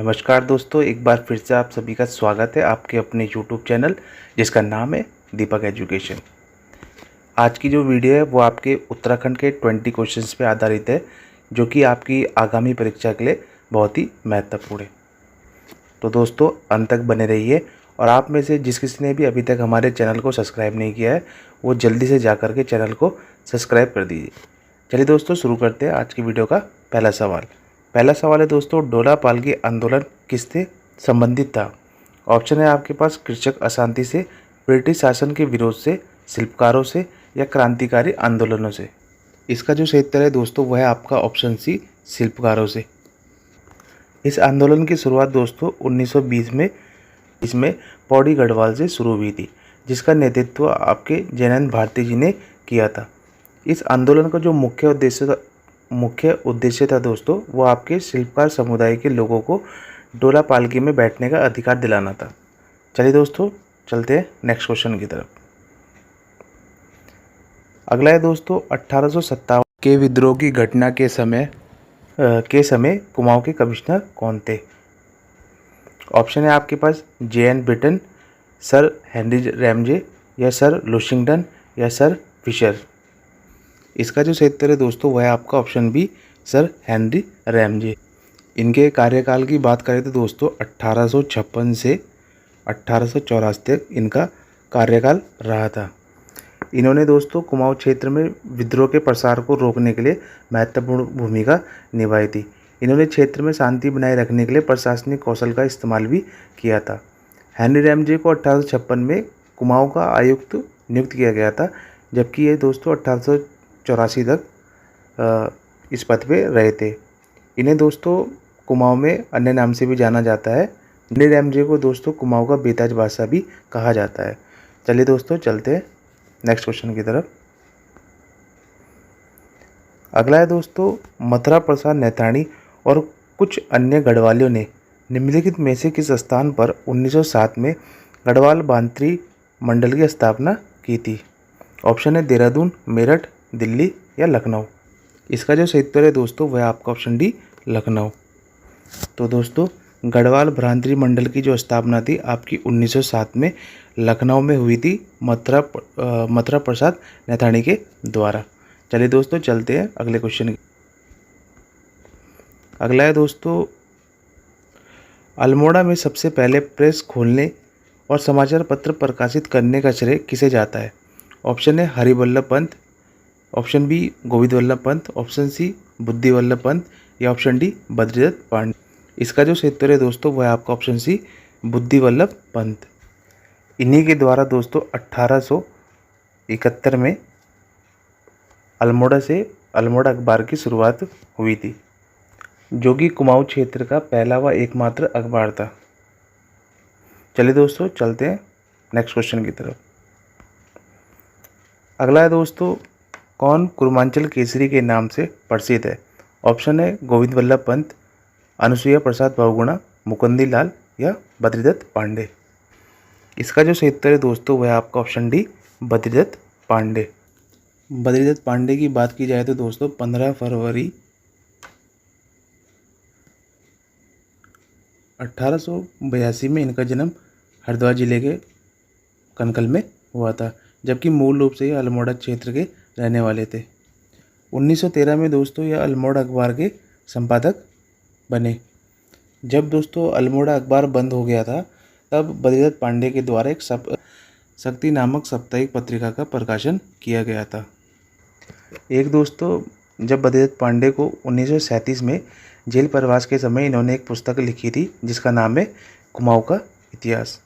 नमस्कार दोस्तों, एक बार फिर से आप सभी का स्वागत है आपके अपने YouTube चैनल जिसका नाम है दीपक एजुकेशन। आज की जो वीडियो है वो आपके उत्तराखंड के 20 क्वेश्चंस पे आधारित है, जो कि आपकी आगामी परीक्षा के लिए बहुत ही महत्वपूर्ण है। तो दोस्तों अंत तक बने रहिए, और आप में से जिस किसी ने भी अभी तक हमारे चैनल को सब्सक्राइब नहीं किया है वो जल्दी से जा कर के चैनल को सब्सक्राइब कर दीजिए। चलिए दोस्तों शुरू करते हैं आज की वीडियो का पहला सवाल। पहला सवाल है दोस्तों, डोला पालकी आंदोलन किससे संबंधित था? ऑप्शन है आपके पास कृषक अशांति से, ब्रिटिश शासन के विरोध से, शिल्पकारों से, या क्रांतिकारी आंदोलनों से। इसका जो सही उत्तर है दोस्तों वह है आपका ऑप्शन सी, शिल्पकारों से। इस आंदोलन की शुरुआत दोस्तों 1920 में इसमें पौड़ी गढ़वाल से शुरू हुई थी, जिसका नेतृत्व आपके जयनंद भारती जी ने किया था। इस आंदोलन का जो मुख्य उद्देश्य था दोस्तों वो आपके शिल्पकार समुदाय के लोगों को डोला पालकी में बैठने का अधिकार दिलाना था। चलिए दोस्तों चलते हैं नेक्स्ट क्वेश्चन की तरफ। अगला है दोस्तों 1857 के विद्रोह की घटना के समय कुमाऊं के कमिश्नर कौन थे? ऑप्शन है आपके पास JN Britain, sir Henry Ramsay, या सर लुशिंगटन, या सर फिशर। इसका जो सही उत्तर है दोस्तों वह है आपका option B, sir Henry Ramsay. इनके कार्यकाल की बात करें तो दोस्तों 1856 से 1884 तक इनका कार्यकाल रहा था। इन्होंने दोस्तों कुमाऊं क्षेत्र में विद्रोह के प्रसार को रोकने के लिए महत्वपूर्ण भूमिका निभाई थी। इन्होंने क्षेत्र में शांति बनाए रखने के लिए प्रशासनिक कौशल का इस्तेमाल भी किया था। हेनरी रैमजे को 1856 में कुमाऊं का आयुक्त नियुक्त किया गया था, जबकि ये दोस्तों 1884 तक इस पद पे रहे थे। इन्हें दोस्तों कुमाऊं में अन्य नाम से भी जाना जाता है। हेनरी रैमजे को दोस्तों कुमाऊं का बेताज बादशाह भी कहा जाता है। चलिए दोस्तों चलते हैं नेक्स्ट क्वेश्चन की तरफ। अगला है दोस्तों, मथुरा प्रसाद नैथानी और कुछ अन्य गढ़वालियों ने निम्नलिखित में से किस स्थान पर 1907 में गढ़वाल भांतरी मंडल की स्थापना की थी? ऑप्शन है देहरादून, मेरठ, दिल्ली, या लखनऊ। इसका जो सही उत्तर है दोस्तों वह आपका ऑप्शन डी, लखनऊ। तो दोस्तों गढ़वाल भ्रांतरी मंडल की जो स्थापना थी आपकी 1907 में लखनऊ में हुई थी मथुरा प्रसाद नैथानी के द्वारा। चलिए दोस्तों चलते हैं अगले क्वेश्चन की। अगला है दोस्तों, अल्मोड़ा में सबसे पहले प्रेस खोलने और समाचार पत्र प्रकाशित करने का श्रेय किसे जाता है? ऑप्शन है Harivallabh Pant, option B Govind Vallabh Pant, option C Buddhi Vallabh Pant, या ऑप्शन डी बद्रीदत्त पांडे। इसका जो सही उत्तर है दोस्तों वह है आपका ऑप्शन सी, बुद्धि वल्लभ पंत। इन्हीं के द्वारा दोस्तों 1871 में अल्मोड़ा अखबार की शुरुआत हुई थी, जो कि कुमाऊं क्षेत्र का पहला व एकमात्र अखबार था। चलिए दोस्तों चलते हैं नेक्स्ट क्वेश्चन की तरफ। अगला है दोस्तों, कौन कुर्मांचल केसरी के नाम से प्रसिद्ध है? ऑप्शन है गोविंद वल्लभ पंत, अनुसुईया प्रसाद बहुगुणा, मुकुंदी लाल, या बद्रीदत्त पांडे। इसका जो सही उत्तर है दोस्तों वह है आपका ऑप्शन डी, बद्रीदत्त पांडे। बद्रीदत्त पांडे की बात की जाए तो दोस्तों 15 फरवरी 1882 में इनका जन्म हरिद्वार जिले के कनकल में हुआ था, जबकि मूल रूप से ये अल्मोड़ा क्षेत्र के रहने वाले थे। 1913 में दोस्तों ये अल्मोड़ा अखबार के संपादक बने। जब दोस्तों अल्मोड़ा अखबार बंद हो गया था तब बद्रीदत्त पांडे के द्वारा एक शक्ति नामक साप्ताहिक पत्रिका का प्रकाशन किया गया था। एक दोस्तों जब बद्रीदत्त पांडे को 1937 में जेल प्रवास के समय इन्होंने एक पुस्तक लिखी थी जिसका नाम है कुमाऊं का इतिहास।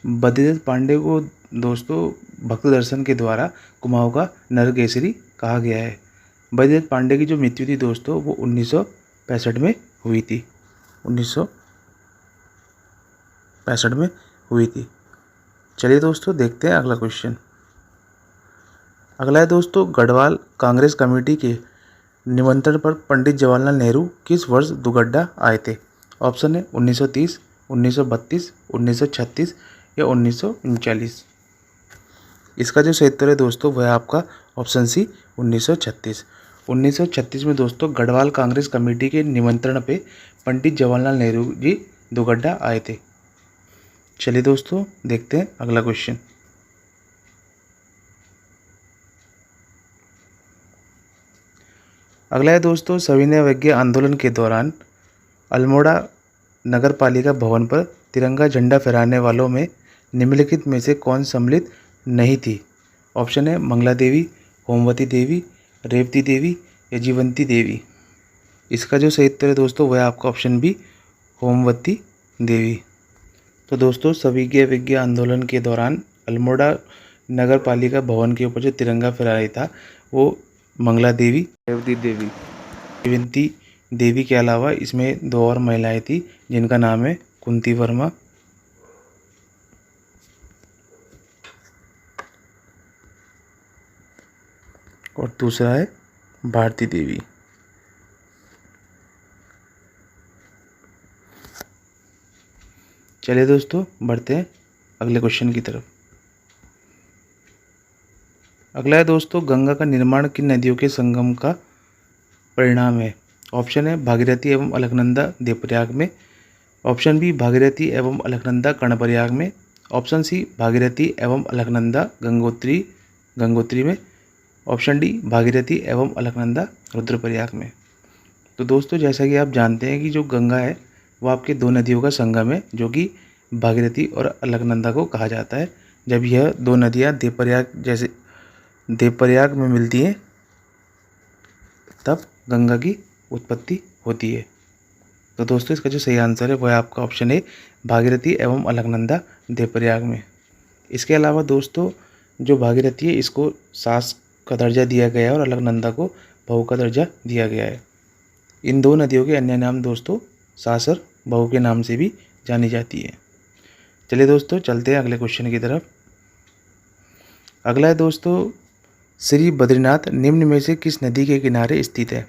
बद्रीदत्त पांडे को दोस्तों भक्त दर्शन के द्वारा कुमाऊं का नरकेसरी कहा गया है। बद्रीदत्त पांडे की जो मृत्यु थी दोस्तों वो 1965 में हुई थी। 1965 में हुई थी। चलिए दोस्तों देखते हैं अगला क्वेश्चन। अगला है दोस्तों, गढ़वाल कांग्रेस कमेटी के निमंत्रण पर पंडित जवाहरलाल नेहरू किस वर्ष दुगड्डा आए थे? ऑप्शन है 1930, 1932, 1936 या 1939। इसका जो सही उत्तर है दोस्तों वह आपका ऑप्शन सी 1936। 1936 में दोस्तों गढ़वाल कांग्रेस कमेटी के निमंत्रण पे पंडित जवाहरलाल नेहरू जी दुगड्डा आए थे। चलिए दोस्तों देखते हैं अगला क्वेश्चन। अगला है दोस्तों, सविनय अवज्ञा आंदोलन के दौरान अल्मोड़ा नगर पालिका भवन पर तिरंगा झंडा फहराने वालों में निम्नलिखित में से कौन सम्मिलित नहीं थी? ऑप्शन है मंगला देवी, होमवती देवी, रेवती देवी या जीवंती देवी। इसका जो सही उत्तर है दोस्तों वह आपका ऑप्शन बी होमवती देवी। तो दोस्तों सविनय अवज्ञा आंदोलन के दौरान अल्मोड़ा नगर पालिका भवन के ऊपर जो तिरंगा फहराया था वो मंगला देवी, रेवती देवी, जीवंती देवी के अलावा इसमें दो और महिलाएं थी जिनका नाम है कुंती वर्मा और दूसरा है भारती देवी। चलिए दोस्तों बढ़ते हैं अगले क्वेश्चन की तरफ। अगला है दोस्तों, गंगा का निर्माण किन नदियों के संगम का परिणाम है? ऑप्शन है भागीरथी एवं अलकनंदा देवप्रयाग में, ऑप्शन बी भागीरथी एवं अलकनंदा कर्णप्रयाग में, ऑप्शन सी भागीरथी एवं अलकनंदा गंगोत्री में, ऑप्शन डी भागीरथी एवं अलकनंदा रुद्रप्रयाग में। तो दोस्तों जैसा कि आप जानते हैं कि जो गंगा है वो आपके दो नदियों का संगम है जो कि भागीरथी और अलकनंदा को कहा जाता है। जब यह दो नदियाँ देवप्रयाग में मिलती हैं तब गंगा की उत्पत्ति होती है। तो दोस्तों इसका जो सही आंसर है वह है आपका ऑप्शन ए भागीरथी एवं अलकनंदा देवप्रयाग में। इसके अलावा दोस्तों जो भागीरथी है इसको सास का दर्जा दिया गया है और अलकनंदा को बहू का दर्जा दिया गया है। इन दो नदियों के अन्य नाम दोस्तों सास और बहू के नाम से भी जानी जाती है। चलिए दोस्तों चलते हैं अगले क्वेश्चन की तरफ। अगला है दोस्तों, श्री बद्रीनाथ निम्न में से किस नदी के किनारे स्थित है?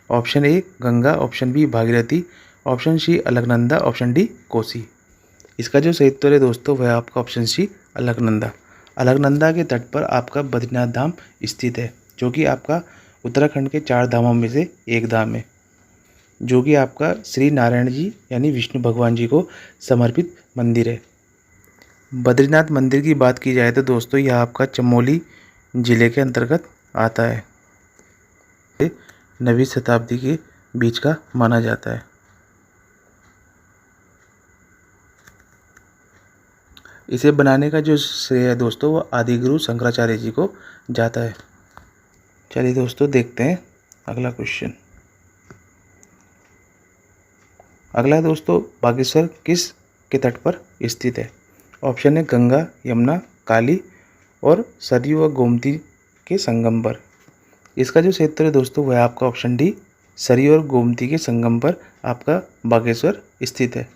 Option A Ganga, option B Bhagirathi, option C Alaknanda, option D Kosi. इसका जो सही उत्तर है दोस्तों वह आपका ऑप्शन सी अलकनंदा। अलकनंदा के तट पर आपका बद्रीनाथ धाम स्थित है जो कि आपका उत्तराखंड के 4 धामों में से एक धाम है जो कि आपका श्री नारायण जी यानी विष्णु भगवान जी को समर्पित मंदिर है। बद्रीनाथ मंदिर की बात की जाए तो दोस्तों यह आपका चमोली जिले के अंतर्गत आता है। 9वीं शताब्दी के बीच का माना जाता है। इसे बनाने का जो श्रेय है दोस्तों वो आदिगुरु शंकराचार्य जी को जाता है। चलिए दोस्तों देखते हैं अगला क्वेश्चन। अगला है दोस्तों, बागेश्वर किस के तट पर स्थित है? ऑप्शन है गंगा, यमुना, काली और सरयू व गोमती के संगम पर। इसका जो सही उत्तर है दोस्तों वह आपका ऑप्शन डी सरयू और गोमती के संगम पर आपका बागेश्वर स्थित है।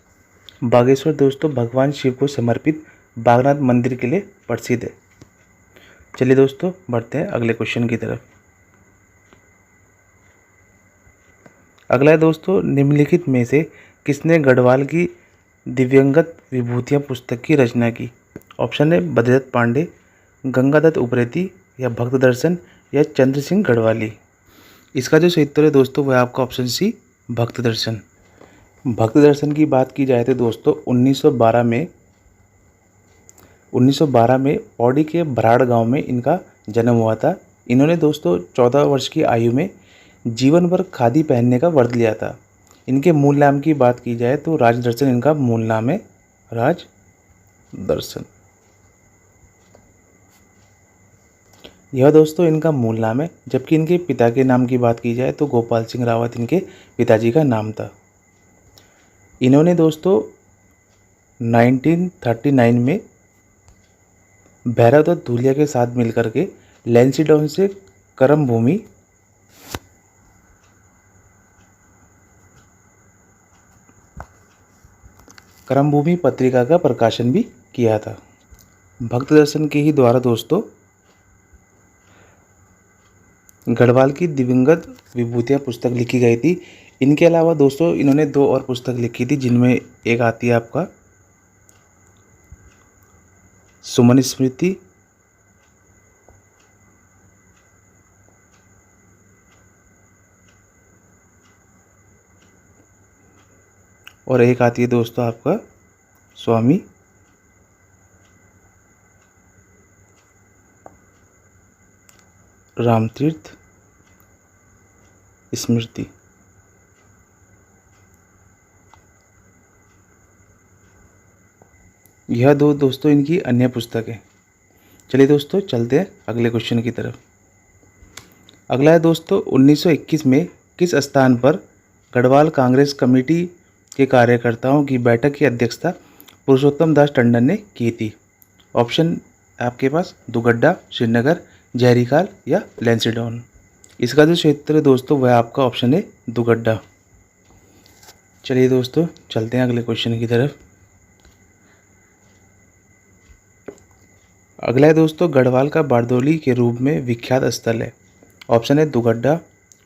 बागेश्वर दोस्तों भगवान शिव को समर्पित बागनाथ मंदिर के लिए प्रसिद्ध है। चलिए दोस्तों बढ़ते हैं अगले क्वेश्चन की तरफ। अगला है दोस्तों, निम्नलिखित में से किसने गढ़वाल की दिव्यंगत विभूतियाँ पुस्तक की रचना की? ऑप्शन है बद्रीदत्त पांडे, गंगादत्त उप्रेती या भक्त दर्शन या चंद्र सिंह गढ़वाली। इसका जो सही उत्तर है दोस्तों वह आपका ऑप्शन सी भक्त दर्शन। भक्त दर्शन की बात की जाए तो दोस्तों 1912 में पौड़ी के भराड़ गांव में इनका जन्म हुआ था। इन्होंने दोस्तों 14 वर्ष की आयु में जीवन भर खादी पहनने का व्रत लिया था। इनके मूल नाम की बात की जाए तो राजदर्शन इनका मूल नाम है, राजदर्शन। यह दोस्तों इनका मूल नाम है। जबकि इनके पिता के नाम की बात की जाए तो गोपाल सिंह रावत इनके पिताजी का नाम था। इन्होंने दोस्तों 1939 में भैरवदत्त धूलिया के साथ मिलकर के लैंसीडाउन से कर्मभूमि पत्रिका का प्रकाशन भी किया था। भक्त दर्शन के ही द्वारा दोस्तों गढ़वाल की दिवंगत विभूतियाँ पुस्तक लिखी गई थी। इनके अलावा दोस्तों इन्होंने 2 और पुस्तक लिखी थी, जिनमें एक आती है आपका सुमन स्मृति और एक आती है दोस्तों आपका स्वामी रामतीर्थ स्मृति। यह 2 दोस्तों इनकी अन्य पुस्तक है। चलिए दोस्तों चलते हैं अगले क्वेश्चन की तरफ। अगला है दोस्तों 1921 में किस स्थान पर गढ़वाल कांग्रेस कमेटी के कार्यकर्ताओं की बैठक की अध्यक्षता पुरुषोत्तम दास टंडन ने की थी। ऑप्शन आपके पास दुगड्डा, श्रीनगर, जयहरीखाल या लैंसीडाउन। इसका जो क्षेत्र है दोस्तों वह आपका ऑप्शन है दुगड्डा। चलिए दोस्तों चलते हैं अगले क्वेश्चन की तरफ। अगला है दोस्तों गढ़वाल का बारदोली के रूप में विख्यात स्थल है। ऑप्शन है दुगड्डा,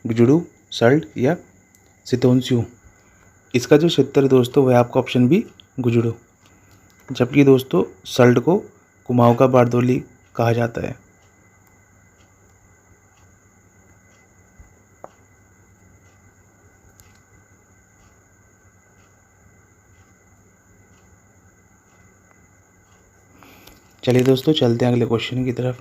गुजड़ू, सल्ट या सितोंस्यू। इसका जो क्षेत्र है दोस्तों वह आपका ऑप्शन बी गुजड़ू, जबकि दोस्तों सल्ट को कुमाऊं का बारदोली कहा जाता है। चलिए दोस्तों चलते हैं अगले क्वेश्चन की तरफ।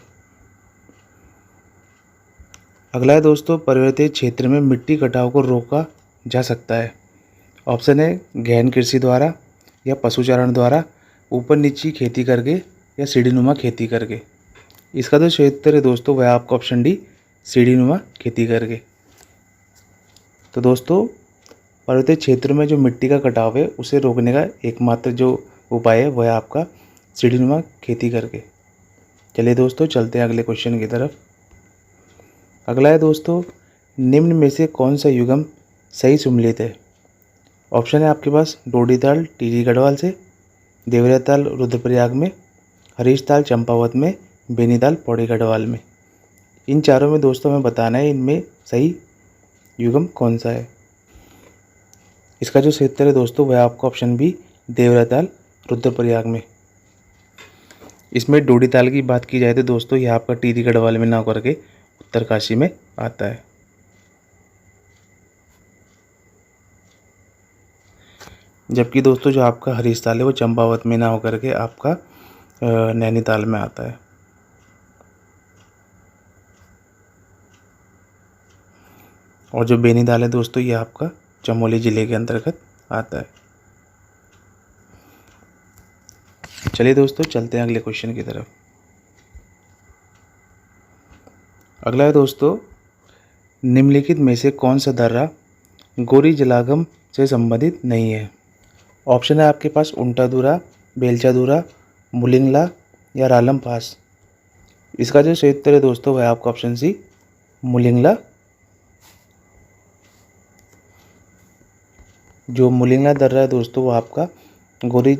अगला है दोस्तों पर्वतीय क्षेत्र में मिट्टी कटाव को रोका जा सकता है। ऑप्शन है गहन कृषि द्वारा या पशुचारण द्वारा, ऊपर नीची खेती करके या सीढ़ीनुमा खेती करके। इसका जो क्षेत्र है दोस्तों वह आपका ऑप्शन डी सीढ़ीनुमा खेती करके। तो दोस्तों पर्वतीय क्षेत्र में जो मिट्टी का कटाव है उसे रोकने का एकमात्र जो उपाय है वह आपका सीढ़ीनुमा खेती करके। चलिए दोस्तों चलते हैं अगले क्वेश्चन की तरफ। अगला है दोस्तों निम्न में से कौन सा युगम सही सुमेलित है। ऑप्शन है आपके पास डोडीताल टिहरी गढ़वाल से, देवरियाताल रुद्रप्रयाग में, हरीशताल चंपावत में, बेनीताल पौड़ी गढ़वाल में। इन चारों में दोस्तों हमें बताना है इनमें सही युगम कौन सा है। इसका जो क्षेत्र है दोस्तों वह आपका ऑप्शन बी देवरियाताल रुद्रप्रयाग में। इसमें डोडीताल की बात की जाए तो दोस्तों यह आपका टिहरी गढ़वाल में ना करके उत्तरकाशी में आता है। जबकि दोस्तों जो आपका हरीशताल है वो चंपावत में ना होकर के आपका नैनीताल में आता है। और जो बेनीताल है दोस्तों ये आपका चमोली ज़िले के अंतर्गत आता है। चलिए दोस्तों चलते हैं अगले क्वेश्चन की तरफ। अगला है दोस्तों निम्नलिखित में से कौन सा दर्रा गोरी जलागम से संबंधित नहीं है। ऑप्शन है आपके पास उंटादुरा, बेलचादुरा, मुलिंगला या रालम पास। इसका जो क्षेत्र है दोस्तों वह आपका ऑप्शन सी मुलिंगला। जो मुलिंगला दर्रा है दोस्तों वो आपका गोरी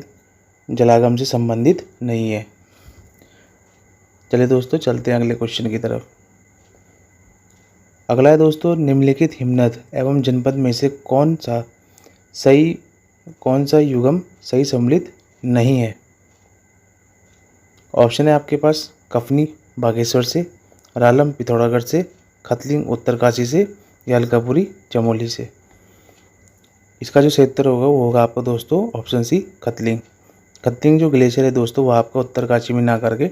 जलागम से संबंधित नहीं है। चलिए दोस्तों चलते हैं अगले क्वेश्चन की तरफ। अगला है दोस्तों निम्नलिखित हिमनद एवं जनपद में से कौन सा युगम सही सम्मिलित नहीं है। ऑप्शन है आपके पास कफनी बागेश्वर से, रालम पिथौरागढ़ से, खतलिंग उत्तरकाशी से या अलकापुरी चमोली से। इसका जो क्षेत्र होगा वो होगा आपका दोस्तों ऑप्शन सी खतलिंग। खतलिंग जो ग्लेशियर है दोस्तों वो आपका उत्तरकाशी में ना करके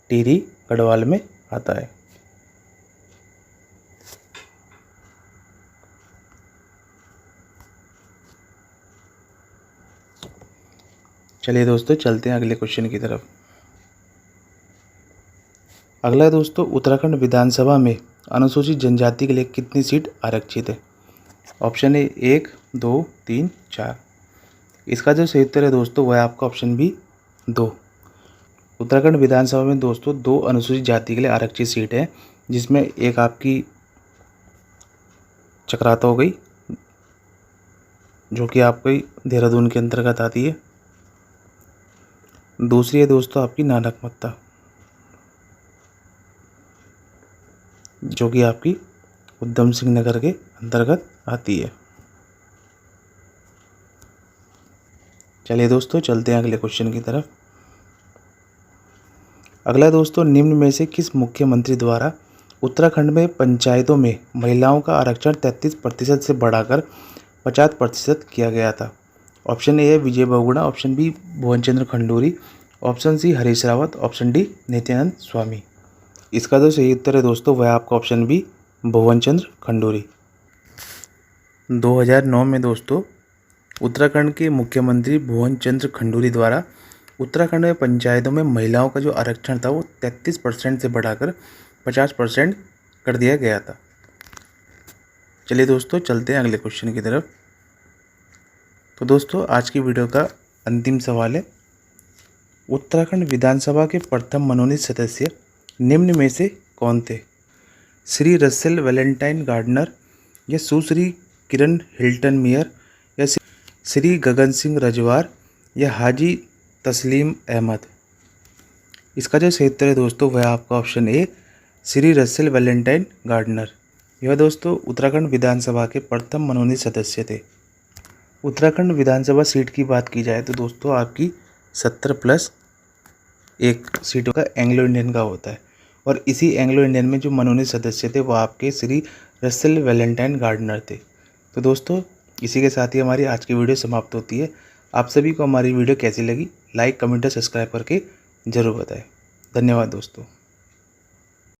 टिहरी गढ़वाल में आता है। चलिए दोस्तों चलते हैं अगले क्वेश्चन की तरफ। अगला है दोस्तों उत्तराखंड विधानसभा में अनुसूचित जनजाति के लिए कितनी सीट आरक्षित है। ऑप्शन है 1, 2, 3, 4। इसका जो क्षेत्र है दोस्तों वह आपका ऑप्शन बी 2। उत्तराखंड विधानसभा में दोस्तों 2 अनुसूचित जाति के लिए आरक्षित सीट है, जिसमें एक आपकी चक्राता हो गई जो कि आपकी देहरादून के अंतर्गत आती है, दूसरी है दोस्तों आपकी नानकमत्ता, जो कि आपकी उधम सिंह नगर के अंतर्गत आती है। चलिए दोस्तों चलते हैं अगले क्वेश्चन की तरफ। अगला दोस्तों, निम्न में से किस मुख्यमंत्री द्वारा उत्तराखंड में पंचायतों में महिलाओं का आरक्षण 33% से बढ़ाकर 50% किया गया था? ऑप्शन ए है Vijay Bahuguna, option B Bhuvan Chandra Khanduri, option C Harish Rawat, option D Nityanand Swami. इसका जो सही उत्तर है दोस्तों वह आपका ऑप्शन बी भुवन चंद्र खंडूरी। 2009 में दोस्तों उत्तराखंड के मुख्यमंत्री भुवन चंद्र खंडूरी द्वारा उत्तराखंड में पंचायतों में महिलाओं का जो आरक्षण था वो 33% से बढ़ाकर 50% कर दिया गया था। चलिए दोस्तों चलते हैं अगले क्वेश्चन की तरफ। तो दोस्तों आज की वीडियो का अंतिम सवाल है, उत्तराखंड विधानसभा के प्रथम मनोनीत सदस्य निम्न में से कौन थे? श्री रसेल वैलेंटाइन गार्डनर, या सुश्री किरण हिल्टन मेयर, या श्री गगन सिंह रजवार, या हाजी तस्लीम अहमद। इसका जो सही उत्तर है दोस्तों वह आपका option A Shri Russell Valentine Gardner. यह दोस्तों उत्तराखंड विधानसभा के प्रथम मनोनीत सदस्य थे। उत्तराखंड विधानसभा सीट की बात की जाए तो दोस्तों आपकी 70+1 सीटों का एंग्लो इंडियन का होता है, और इसी एंग्लो इंडियन में जो मनोनीत सदस्य थे वो आपके श्री रसेल वैलेंटाइन गार्डनर थे। तो दोस्तों इसी के साथ ही हमारी आज की वीडियो समाप्त होती है। आप सभी को हमारी वीडियो कैसी लगी लाइक, कमेंट और सब्सक्राइब करके ज़रूर बताएं। धन्यवाद दोस्तों।